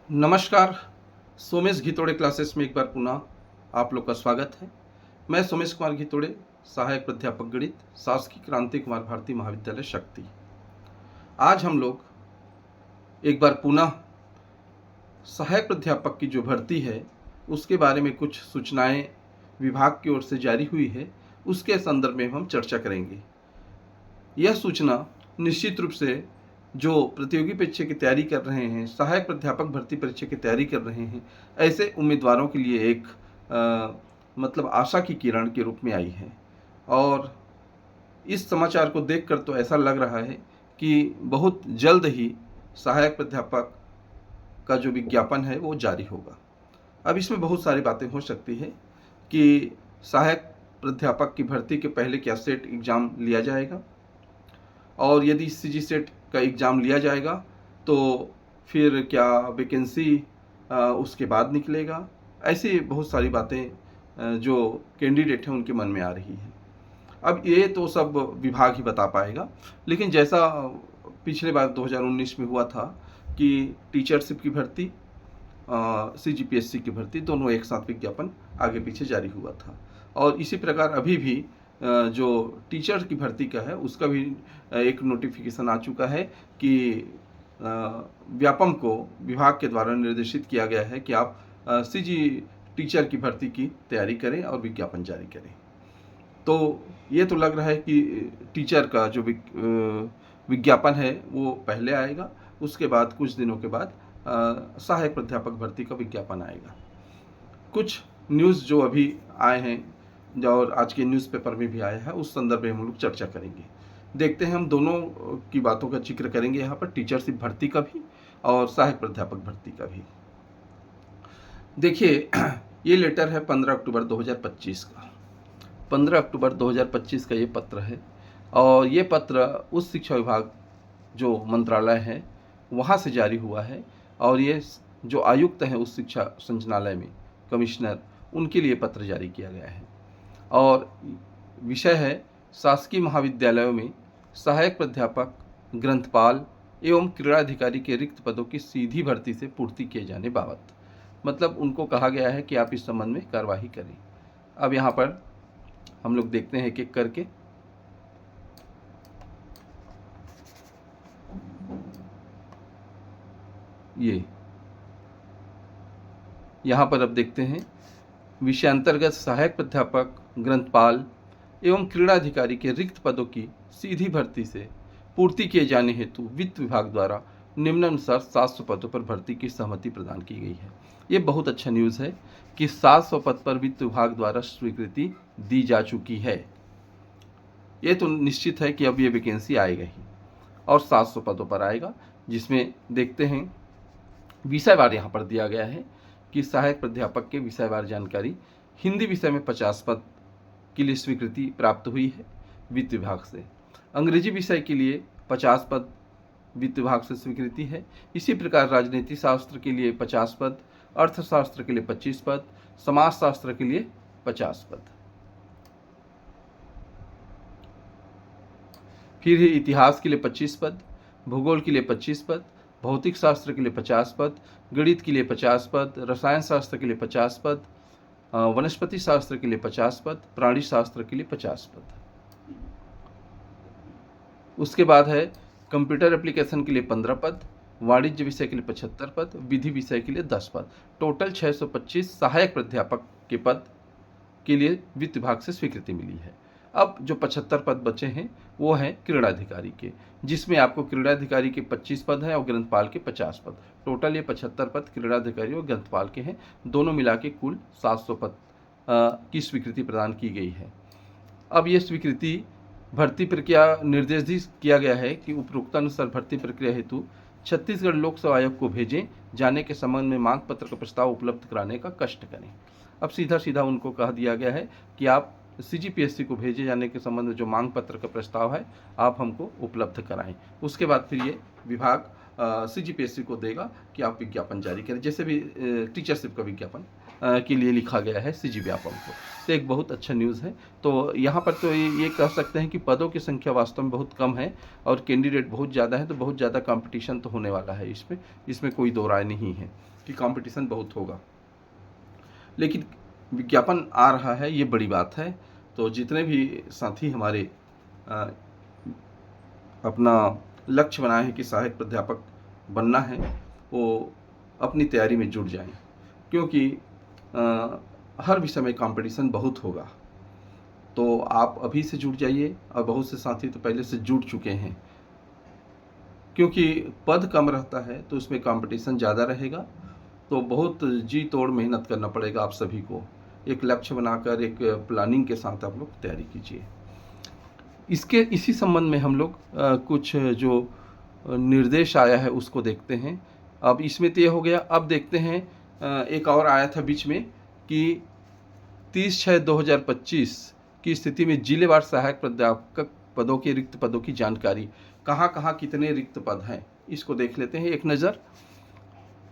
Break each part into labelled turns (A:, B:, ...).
A: नमस्कार। सोमेश घितोड़े क्लासेस में एक बार पुनः आप लोग का स्वागत है। मैं सोमेश कुमार घितोड़े, सहायक प्राध्यापक गणित, शासकीय क्रांति कुमार भारती महाविद्यालय शक्ति। आज हम लोग एक बार पुनः सहायक प्राध्यापक की जो भर्ती है उसके बारे में कुछ सूचनाएं विभाग की ओर से जारी हुई है, उसके संदर्भ में हम चर्चा करेंगे। यह सूचना निश्चित रूप से जो प्रतियोगी परीक्षा की तैयारी कर रहे हैं, सहायक प्राध्यापक भर्ती परीक्षा की तैयारी कर रहे हैं, ऐसे उम्मीदवारों के लिए एक मतलब आशा की किरण के रूप में आई है। और इस समाचार को देखकर तो ऐसा लग रहा है कि बहुत जल्द ही सहायक प्राध्यापक का जो विज्ञापन है वो जारी होगा। अब इसमें बहुत सारी बातें हो सकती है कि सहायक प्राध्यापक की भर्ती के पहले क्या सेट एग्ज़ाम लिया जाएगा, और यदि सीजी सेट का एग्ज़ाम लिया जाएगा तो फिर क्या वैकेंसी उसके बाद निकलेगा। ऐसी बहुत सारी बातें जो कैंडिडेट हैं उनके मन में आ रही है। अब ये तो सब विभाग ही बता पाएगा, लेकिन जैसा पिछले बार 2019 में हुआ था कि टीचरशिप की भर्ती, सीजीपीएससी की भर्ती, दोनों एक साथ विज्ञापन आगे पीछे जारी हुआ था। और इसी प्रकार अभी भी जो टीचर की भर्ती का है उसका भी एक नोटिफिकेशन आ चुका है कि व्यापम को विभाग के द्वारा निर्देशित किया गया है कि आप सीजी टीचर की भर्ती की तैयारी करें और विज्ञापन जारी करें। तो ये तो लग रहा है कि टीचर का जो विज्ञापन है वो पहले आएगा, उसके बाद कुछ दिनों के बाद सहायक प्राध्यापक भर्ती का विज्ञापन आएगा। कुछ न्यूज़ जो अभी आए हैं और आज के न्यूज़पेपर में भी आया है, उस संदर्भ में हम लोग चर्चा करेंगे। देखते हैं, हम दोनों की बातों का जिक्र करेंगे यहाँ पर, टीचरशिप भर्ती का भी और सहायक प्राध्यापक भर्ती का भी। देखिए, ये लेटर है 15 अक्टूबर 2025 का। 15 अक्टूबर 2025 का ये पत्र है, और ये पत्र उस शिक्षा विभाग जो मंत्रालय है वहाँ से जारी हुआ है, और ये जो आयुक्त हैं उस शिक्षा संचालनालय में, कमिश्नर, उनके लिए पत्र जारी किया गया है। और विषय है शासकीय महाविद्यालयों में सहायक प्राध्यापक, ग्रंथपाल एवं क्रीड़ाधिकारी के रिक्त पदों की सीधी भर्ती से पूर्ति किए जाने बाबत। मतलब उनको कहा गया है कि आप इस संबंध में कार्यवाही करें। अब यहाँ पर हम लोग देखते हैं एक एक करके। ये यहाँ पर अब देखते हैं, विषय अंतर्गत सहायक प्राध्यापक, ग्रंथपाल एवं क्रीड़ाधिकारी के रिक्त पदों की सीधी भर्ती से पूर्ति किए जाने हेतु वित्त विभाग द्वारा निम्नानुसार 700 पदों पर भर्ती की सहमति प्रदान की गई है। ये बहुत अच्छा न्यूज़ है कि 700 पद पर वित्त विभाग द्वारा स्वीकृति दी जा चुकी है। ये तो निश्चित है कि अब ये वैकेंसी आएगा ही, और 700 पदों पर आएगा, जिसमें देखते हैं विषयवार यहाँ पर दिया गया है कि सहायक प्राध्यापक के विषयवार जानकारी। हिंदी विषय में 50 पद के लिए स्वीकृति प्राप्त हुई है वित्त विभाग से। अंग्रेजी विषय के लिए 50 पद वित्त विभाग से स्वीकृति है। इसी प्रकार राजनीति शास्त्र के लिए 50 पद, अर्थशास्त्र के लिए 25 पद, समाजशास्त्र के लिए 50 पद। फिर इतिहास के लिए 25 पद, भूगोल के लिए 25 पद, भौतिक शास्त्र के लिए 50 पद, गणित के लिए 50 पद, रसायन शास्त्र के लिए 50 पद, वनस्पति शास्त्र के लिए 50 पद, प्राणी शास्त्र के लिए 50 पद। उसके बाद है कंप्यूटर एप्लीकेशन के लिए 15 पद, वाणिज्य विषय के लिए 75 पद, विधि विषय के लिए 10 पद। टोटल 625 सहायक प्राध्यापक के पद के लिए वित्त विभाग से स्वीकृति मिली है। अब जो 75 पद बचे हैं वो हैं क्रीड़ाधिकारी के, जिसमें आपको क्रीड़ाधिकारी के 25 पद हैं और ग्रंथपाल के 50 पद। टोटल ये 75 पद क्रीड़ाधिकारी और ग्रंथपाल के हैं। दोनों मिला के कुल 700 पद की स्वीकृति प्रदान की गई है। अब ये स्वीकृति भर्ती प्रक्रिया निर्देशित किया गया है कि उपरोक्तानुसार भर्ती प्रक्रिया हेतु छत्तीसगढ़ लोक सेवा आयोग को भेजे जाने के संबंध में मांग पत्र का प्रस्ताव उपलब्ध कराने का कष्ट करें। अब सीधा सीधा उनको कह दिया गया है कि आप सीजीपीएससी को भेजे जाने के संबंध में जो मांग पत्र का प्रस्ताव है आप हमको उपलब्ध कराएं। उसके बाद फिर ये विभाग सीजीपीएससी को देगा कि आप विज्ञापन जारी करें, जैसे भी टीचरशिप का विज्ञापन के लिए लिखा गया है सीजी व्यापम को। तो एक बहुत अच्छा न्यूज़ है। तो यहाँ पर तो ये कह सकते हैं कि पदों की संख्या वास्तव में बहुत कम है और कैंडिडेट बहुत ज़्यादा है, तो बहुत ज़्यादा कंपटीशन तो होने वाला है इसमें कोई दो राय नहीं है कि कंपटीशन बहुत होगा। लेकिन विज्ञापन आ रहा है, ये बड़ी बात है। तो जितने भी साथी हमारे अपना लक्ष्य बनाए हैं कि सहायक प्राध्यापक बनना है, वो अपनी तैयारी में जुट जाएं, क्योंकि हर विषय में कंपटीशन बहुत होगा। तो आप अभी से जुट जाइए, और बहुत से साथी तो पहले से जुट चुके हैं, क्योंकि पद कम रहता है तो उसमें कंपटीशन ज़्यादा रहेगा। तो बहुत जी तोड़ मेहनत करना पड़ेगा आप सभी को, एक लक्ष्य बनाकर एक प्लानिंग के साथ आप लोग तैयारी कीजिए। इसी संबंध में हम लोग कुछ जो निर्देश आया है उसको देखते हैं। अब इसमें तो ये हो गया। अब देखते हैं एक और आया था बीच में कि 30/6/2025 की स्थिति में जिलेवार सहायक प्राध्यापक पदों के रिक्त पदों की जानकारी, कहाँ कहाँ कितने रिक्त पद हैं इसको देख लेते हैं एक नज़र।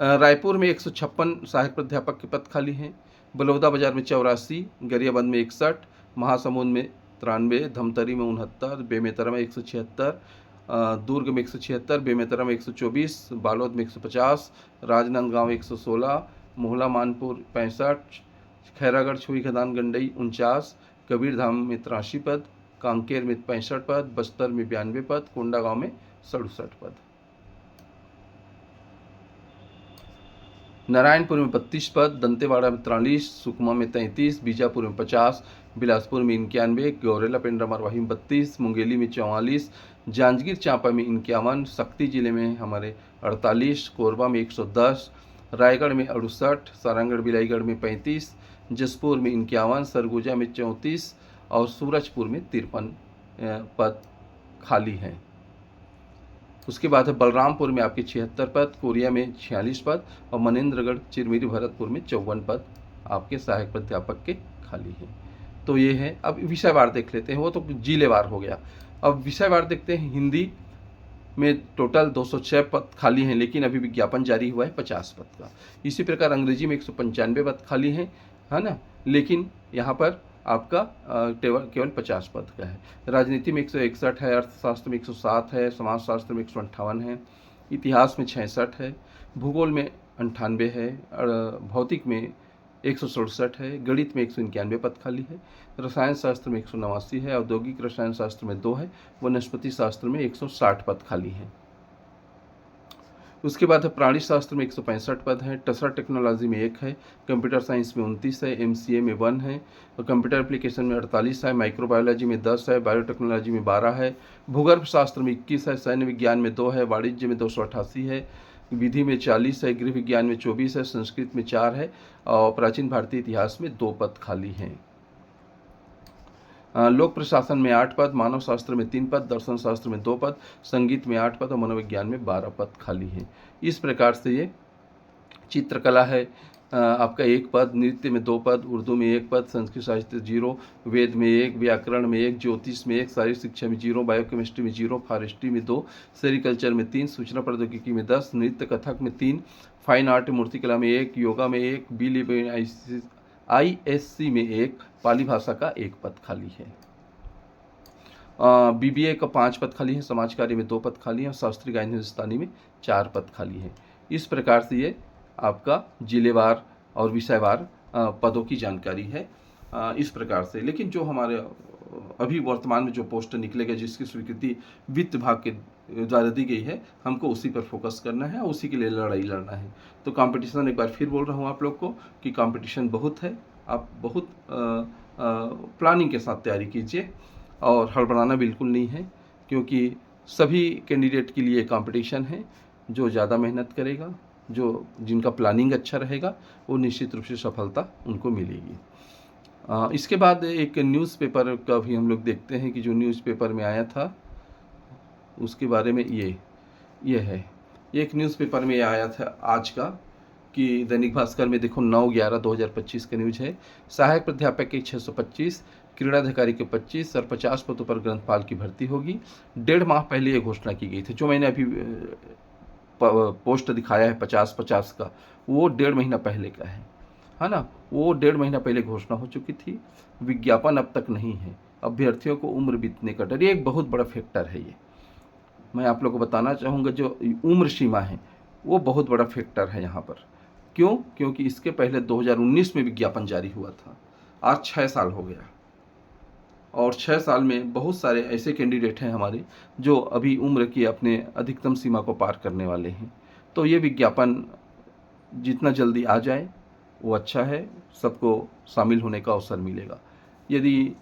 A: रायपुर में 156 सहायक प्राध्यापक के पद खाली हैं, बलौदा बाजार में 84, गरियाबंद में 61, महासमुंद में 93, धमतरी में 69, बेमेतरा में 176, दुर्ग में 176, बेमेतरा में 124, बालोद में 150, राजनांदगांव 116, मोहला मानपुर 65, खैरागढ़ छुई खदान गंडई 49, कबीरधाम में 83 पद, कांकेर में 65 पद, बस्तर में 92 पद, कोंडागांव में 67 पद, नारायणपुर में 32 पद, दंतेवाड़ा में 43, सुकमा में 33, बीजापुर में 50, बिलासपुर में 91, गौरेला पेंड्रा मरवाही में 32, मुंगेली में 44, जांजगीर चांपा में 51, शक्ति जिले में हमारे 48, कोरबा में 110, रायगढ़ में 68, सारंगढ़ बिलाईगढ़ में 35, जसपुर में 51, सरगुजा में 34 और सूरजपुर में 53 पद खाली हैं। उसके बाद है बलरामपुर में आपके 76 पद, कोरिया में 46 पद और मनेंद्रगढ़ चिरमिरी भरतपुर में 54 पद आपके सहायक प्राध्यापक के खाली हैं। तो ये है। अब विषयवार देख लेते हैं, वो तो जिलेवार हो गया। अब विषयवार देखते हैं। हिंदी में टोटल 206 पद खाली हैं, लेकिन अभी विज्ञापन जारी हुआ है 50 पद का। इसी प्रकार अंग्रेजी में 195 पद खाली हैं, है ना, लेकिन यहाँ पर आपका केवल 50 पद का है। राजनीति में 161 है, अर्थशास्त्र में 107 है, समाजशास्त्र में 158 है, इतिहास में 66 है, भूगोल में 98 है, भौतिक में 167 है, गणित में 191 पद खाली है, रसायन शास्त्र में 189 है, औद्योगिक रसायन शास्त्र में 2 है, वनस्पति शास्त्र में 160 पद खाली हैं। उसके बाद है प्राणी शास्त्र में 165 पद हैं, टसर टेक्नोलॉजी में 1 है, कंप्यूटर साइंस में 29 है, MCA में 1 है, और कंप्यूटर एप्लीकेशन में 48 है, माइक्रोबायोलॉजी में 10 है, बायोटेक्नोलॉजी में 12 है, भूगर्भ शास्त्र में 21 है, सैन्य विज्ञान में 2 है, वाणिज्य में 288 है, विधि में 40 है, गृह विज्ञान में 24 है, संस्कृत में 4 है और प्राचीन भारतीय इतिहास में 2 पद खाली हैं। लोक प्रशासन में 8 पद, मानव शास्त्र में 3 पद, दर्शन शास्त्र में 2 पद, संगीत में 8 पद और मनोविज्ञान में 12 पद खाली हैं। इस प्रकार से ये चित्रकला है आपका 1 पद, नृत्य में 2 पद, उर्दू में 1 पद, संस्कृत साहित्य 0, वेद में 1, व्याकरण में 1, ज्योतिष में 1, शारीरिक शिक्षा में 0, बायोकेमिस्ट्री में 0, फॉरेस्ट्री में 2, सेरिकल्चर में 3, सूचना प्रौद्योगिकी में 10, नृत्य कथक में 3, फाइन आर्ट मूर्तिकला में 1, योगा में 1, ISC में 1, पाली भाषा का 1 पद खाली है। BBA का 5 पद खाली है, समाज कार्य में 2 पद खाली हैं और शास्त्रीय गायन हिंदुस्तानी में 4 पद खाली हैं। इस प्रकार से ये आपका जिलेवार और विषयवार पदों की जानकारी है इस प्रकार से। लेकिन जो हमारे अभी वर्तमान में जो पोस्टर निकलेगा, जिसकी स्वीकृति वित्त विभाग के द्वारा दी गई है, हमको उसी पर फोकस करना है और उसी के लिए लड़ाई लड़ना है। तो कंपटीशन, एक बार फिर बोल रहा हूँ आप लोग को कि कंपटीशन बहुत है। आप बहुत प्लानिंग के साथ तैयारी कीजिए और हड़बड़ाना बिल्कुल नहीं है, क्योंकि सभी कैंडिडेट के लिए कंपटीशन है। जो ज़्यादा मेहनत करेगा, जिनका प्लानिंग अच्छा रहेगा, वो निश्चित रूप से सफलता उनको मिलेगी। इसके बाद एक न्यूज़पेपर का भी हम लोग देखते हैं कि जो न्यूज़पेपर में आया था उसके बारे में ये है। एक न्यूज़पेपर में आया था आज का कि दैनिक भास्कर में देखो 9/11/2025 का न्यूज़ है। सहायक प्राध्यापक के 625, क्रीड़ाधिकारी के 25 और 50 पदों पर ग्रंथपाल की भर्ती होगी। 1.5 माह पहले ये घोषणा की गई थी। जो मैंने अभी पोस्ट दिखाया है 50-50 का, वो 1.5 महीना पहले का है। है ना, वो 1.5 महीना पहले घोषणा हो चुकी थी। विज्ञापन अब तक नहीं है। अभ्यर्थियों को उम्र बीतने का डर, ये एक बहुत बड़ा फैक्टर है। ये मैं आप लोगों को बताना चाहूँगा, जो उम्र सीमा है वो बहुत बड़ा फैक्टर है यहाँ पर। क्यों? क्योंकि इसके पहले 2019 में विज्ञापन जारी हुआ था। आज 6 साल हो गया, और 6 साल में बहुत सारे ऐसे कैंडिडेट हैं हमारे जो अभी उम्र की अपने अधिकतम सीमा को पार करने वाले हैं। तो ये विज्ञापन जितना जल्दी आ जाए वो अच्छा है, सबको शामिल होने का अवसर मिलेगा। यदि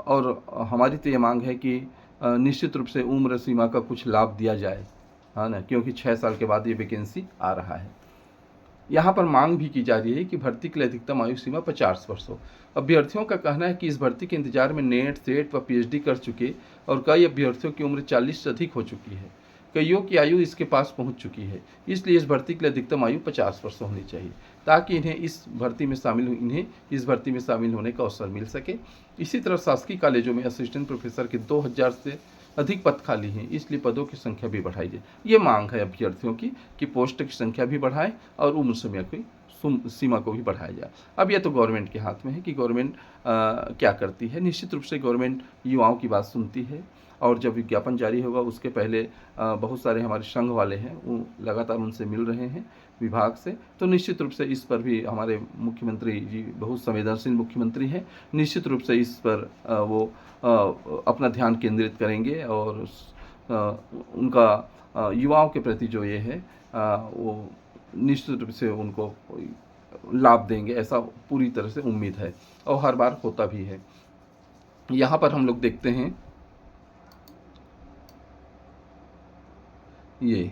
A: और हमारी तो ये मांग है कि निश्चित रूप से उम्र सीमा का कुछ लाभ दिया जाए, है ना, क्योंकि 6 साल के बाद ये वैकेंसी आ रहा है। यहाँ पर मांग भी की जा रही है कि भर्ती के लिए अधिकतम आयु सीमा 50 वर्ष हो। अभ्यर्थियों का कहना है कि इस भर्ती के इंतजार में नेट, सेट व पीएचडी कर चुके और कई अभ्यर्थियों की उम्र 40 से अधिक हो चुकी है। कईयों की आयु इसके पास पहुंच चुकी है। इसलिए इस भर्ती के लिए अधिकतम आयु 50 वर्ष होनी चाहिए, ताकि इन्हें इस भर्ती में शामिल होने का अवसर मिल सके। इसी तरह शासकीय कॉलेजों में असिस्टेंट प्रोफेसर के 2000 से अधिक पद खाली हैं, इसलिए पदों की संख्या भी बढ़ाई जाए। ये मांग है अभ्यर्थियों की कि पोस्ट की संख्या भी बढ़ाएं और उम्र सीमा को भी बढ़ाया जाए। अब यह तो गवर्नमेंट के हाथ में है कि गवर्नमेंट क्या करती है। निश्चित रूप से गवर्नमेंट युवाओं की बात सुनती है, और जब विज्ञापन जारी होगा उसके पहले बहुत सारे हमारे संघ वाले हैं वो लगातार उनसे मिल रहे हैं विभाग से। तो निश्चित रूप से इस पर भी हमारे मुख्यमंत्री जी बहुत संवेदनशील मुख्यमंत्री हैं, निश्चित रूप से इस पर वो अपना ध्यान केंद्रित करेंगे, और उनका युवाओं के प्रति जो ये है वो निश्चित रूप से उनको लाभ देंगे, ऐसा पूरी तरह से उम्मीद है, और हर बार होता भी है। यहाँ पर हम लोग देखते हैं ये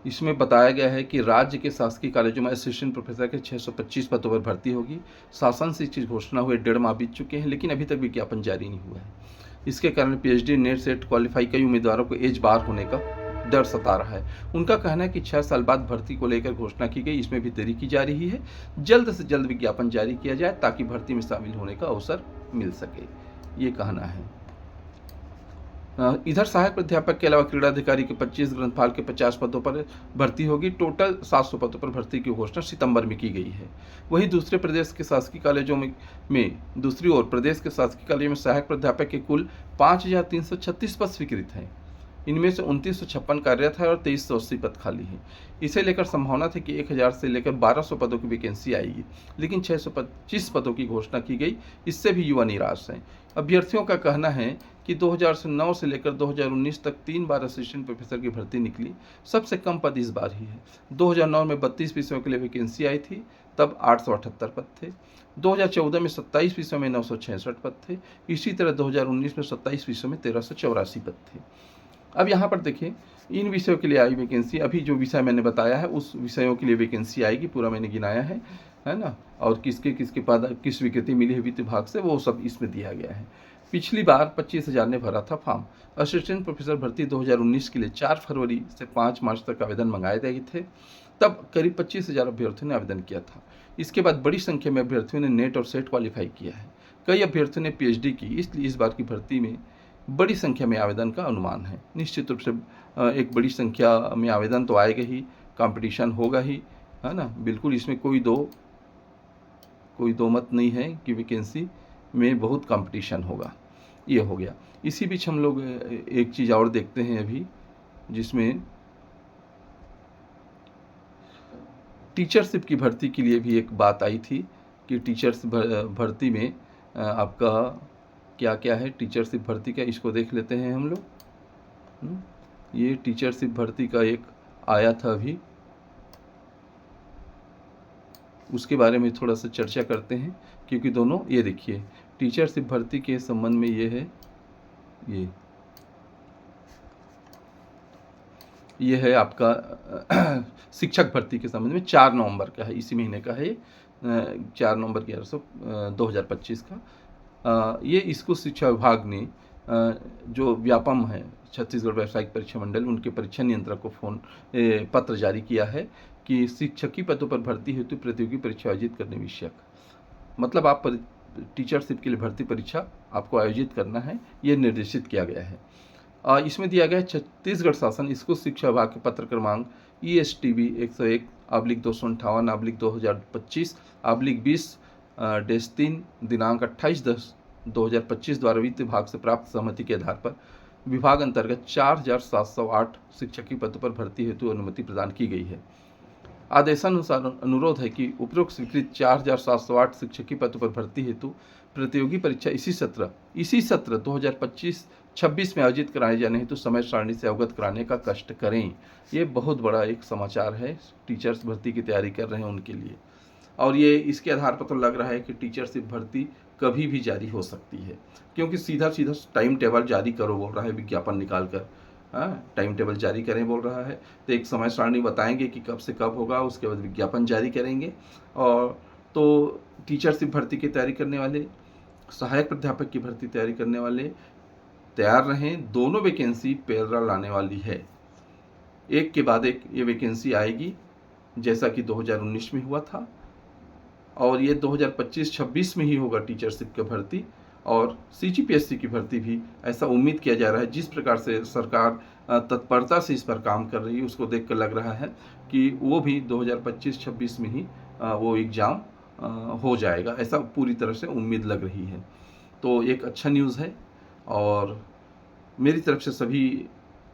A: इसमें बताया गया है कि राज्य के शासकीय कॉलेजों में असिस्टेंट प्रोफेसर के 625 पदों पर भर्ती होगी। शासन से इसकी घोषणा हुए 1.5 माह बीत चुके हैं, लेकिन अभी तक विज्ञापन जारी नहीं हुआ है। इसके कारण पीएचडी, नेट, सेट क्वालिफाई कई उम्मीदवारों को एज बार होने का डर सता रहा है। उनका कहना है कि 6 साल बाद भर्ती को लेकर घोषणा की गई, इसमें भी देरी की जा रही है। जल्द से जल्द विज्ञापन जारी किया जाए ताकि भर्ती में शामिल होने का अवसर मिल सके, ये कहना है। इधर सहायक प्राध्यापक के अलावा क्रीड़ा अधिकारी के 25, ग्रंथपाल के 50 पदों पर भर्ती होगी। टोटल 700 पदों पर भर्ती की घोषणा सितंबर में की गई है। वहीं दूसरी ओर प्रदेश के शासकीय कॉलेजों में सहायक प्राध्यापक के कुल 5336 पद स्वीकृत हैं। इनमें से 2956 कार्यरत है और 2380 पद खाली हैं। इसे लेकर संभावना थी कि 1000 से लेकर 1200 पदों की वैकेंसी आएगी, लेकिन 625 पदों की घोषणा की गई। इससे भी युवा निराश हैं। अभ्यर्थियों का कहना है कि 2009 से लेकर 2019 तक 3 बार असिस्टेंट प्रोफेसर की भर्ती निकली, सबसे कम पद इस बार ही है। 2009 में 32 विषयों के लिए वैकेंसी आई थी, तब 878 पद थे। 2014 में 27 विषयों में 966 पद थे। इसी तरह 2019 में 27 विषयों में 1384 पद थे। अब यहाँ पर देखिए, इन विषयों के लिए आई वैकेंसी, अभी जो विषय मैंने बताया है उस विषयों के लिए वैकेंसी आएगी, पूरा मैंने गिनाया है ना, और किसके पद किस स्वीकृति मिली है वित्त विभाग से, वो सब इसमें दिया गया है। पिछली बार 25,000 ने भरा था फॉर्म। असिस्टेंट प्रोफेसर भर्ती 2019 के लिए 4 फरवरी से 5 मार्च तक आवेदन मंगाए गए थे। तब करीब 25,000 अभ्यर्थियों ने आवेदन किया था। इसके बाद बड़ी संख्या में अभ्यर्थियों ने नेट और सेट क्वालिफाई किया है। कई अभ्यर्थियों ने पीएचडी की, इसलिए इस बार की भर्ती में बड़ी संख्या में आवेदन का अनुमान है। निश्चित रूप से एक बड़ी संख्या में आवेदन तो आएगा ही, कंपटीशन होगा ही, है ना, बिल्कुल, इसमें कोई दो मत नहीं है कि वैकेंसी में बहुत कंपटीशन होगा। ये हो गया। इसी बीच हम लोग एक चीज़ और देखते हैं अभी, जिसमें टीचरशिप की भर्ती के लिए भी एक बात आई थी कि टीचर्स भर्ती में आपका क्या क्या है। टीचरशिप भर्ती का इसको देख लेते हैं हम लोग। ये टीचरशिप भर्ती का एक आया था अभी, उसके बारे में थोड़ा सा चर्चा करते हैं, क्योंकि दोनों, ये देखिए टीचरशिप भर्ती के संबंध में ये है, ये है आपका शिक्षक भर्ती के संबंध में 4 नवंबर का है, इसी महीने का है, 4 नवंबर 2025 का। ये इसको शिक्षा विभाग ने जो व्यापम है, छत्तीसगढ़ व्यावसायिक परीक्षा मंडल, उनके परीक्षा नियंत्रक को पत्र जारी किया है कि शिक्षकी पदों पर भर्ती हेतु प्रतियोगी परीक्षा आयोजित करने विषयक, मतलब आप टीचरशिप के लिए भर्ती परीक्षा आपको आयोजित करना है, ये निर्देशित किया गया है। इसमें दिया गया है छत्तीसगढ़ शासन स्कूल शिक्षा विभाग के पत्र क्रमांक ESTB 101/22025/20/20 दिनांक 28/10/2025 द्वारा वित्त विभाग से प्राप्त सहमति के आधार पर विभाग अंतर्गत 4708 शिक्षकी पद पर भर्ती हेतु अनुमति प्रदान की गई है। आदेशानुसार अनुरोध है कि उपरोक्त स्वीकृत 4708 शिक्षकी पद पर भर्ती हेतु प्रतियोगी परीक्षा इसी सत्र 2025-26 में आयोजित कराए जाने हेतु समय सारणी से अवगत कराने का कष्ट करें। ये बहुत बड़ा एक समाचार है टीचर्स भर्ती की तैयारी कर रहे हैं उनके लिए, और ये इसके आधार पर तो लग रहा है कि टीचरशिप भर्ती कभी भी जारी हो सकती है, क्योंकि सीधा सीधा टाइम टेबल जारी करो बोल रहा है, विज्ञापन निकाल कर टाइम टेबल जारी करें बोल रहा है। तो एक समय सारणी बताएंगे कि कब से कब होगा, उसके बाद विज्ञापन जारी करेंगे। और तो टीचरशिप भर्ती की तैयारी करने वाले, सहायक प्राध्यापक की भर्ती तैयारी करने वाले तैयार रहें। दोनों वैकेंसी पैरेलल आने वाली है, एक के बाद एक ये वैकेंसी आएगी, जैसा कि 2019 में हुआ था, और ये 2025-26 में ही होगा टीचरशिप की भर्ती। और CGPSC की भर्ती भी ऐसा उम्मीद किया जा रहा है। जिस प्रकार से सरकार तत्परता से इस पर काम कर रही है, उसको देखकर लग रहा है कि वो भी 2025-26 में ही वो एग्ज़ाम हो जाएगा, ऐसा पूरी तरह से उम्मीद लग रही है। तो एक अच्छा न्यूज़ है, और मेरी तरफ से सभी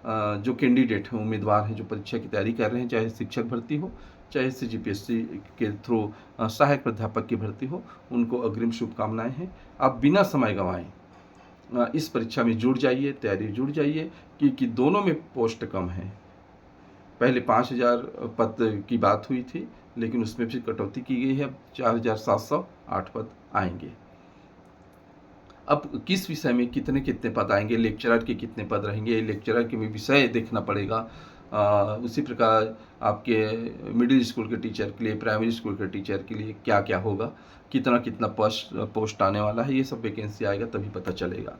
A: जो कैंडिडेट हैं, उम्मीदवार हैं, जो परीक्षा की तैयारी कर रहे हैं, चाहे शिक्षक भर्ती हो, चाहे CGPSC के थ्रू सहायक प्राध्यापक की भर्ती हो, उनको अग्रिम शुभकामनाएं हैं। आप बिना समय गंवाएं इस परीक्षा में जुड़ जाइए, तैयारी जुड़ जाइए, क्योंकि दोनों में पोस्ट कम है। पहले 5000 पद की बात हुई थी, लेकिन उसमें भी कटौती की गई है, अब 4708 पद आएंगे। अब किस विषय में कितने कितने पद आएंगे, लेक्चरर के कितने पद रहेंगे, लेक्चरर के विषय देखना पड़ेगा। उसी प्रकार आपके मिडिल स्कूल के टीचर के लिए, प्राइमरी स्कूल के टीचर के लिए क्या क्या होगा, कितना कितना पोस्ट आने वाला है, ये सब वैकेंसी आएगा तभी पता चलेगा।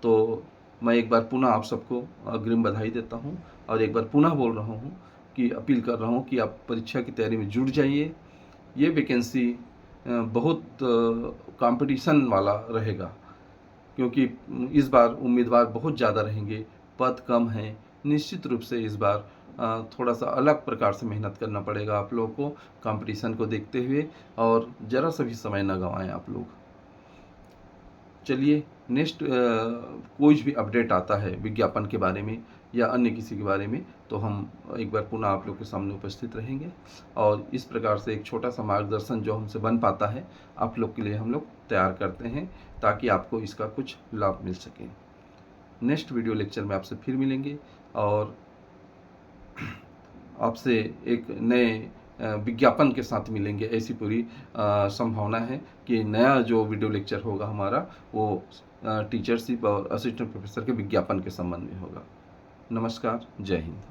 A: तो मैं एक बार पुनः आप सबको अग्रिम बधाई देता हूँ, और एक बार पुनः बोल रहा हूँ कि अपील कर रहा हूँ कि आप परीक्षा की तैयारी में जुट जाइए। ये वैकेंसी बहुत कंपटीशन वाला रहेगा, क्योंकि इस बार उम्मीदवार बहुत ज़्यादा रहेंगे, पद कम हैं। निश्चित रूप से इस बार थोड़ा सा अलग प्रकार से मेहनत करना पड़ेगा आप लोगों को, कंपटीशन को देखते हुए, और ज़रा सा भी समय न गंवाएं आप लोग। चलिए, नेक्स्ट कोई भी अपडेट आता है विज्ञापन के बारे में या अन्य किसी के बारे में, तो हम एक बार पुनः आप लोग के सामने उपस्थित रहेंगे। और इस प्रकार से एक छोटा सा मार्गदर्शन जो हमसे बन पाता है, आप लोग के लिए हम लोग तैयार करते हैं, ताकि आपको इसका कुछ लाभ मिल सके। नेक्स्ट वीडियो लेक्चर में आपसे फिर मिलेंगे, और आपसे एक नए विज्ञापन के साथ मिलेंगे। ऐसी पूरी संभावना है कि नया जो वीडियो लेक्चर होगा हमारा, वो टीचरशिप और असिस्टेंट प्रोफेसर के विज्ञापन के संबंध में होगा। नमस्कार, जय हिंद।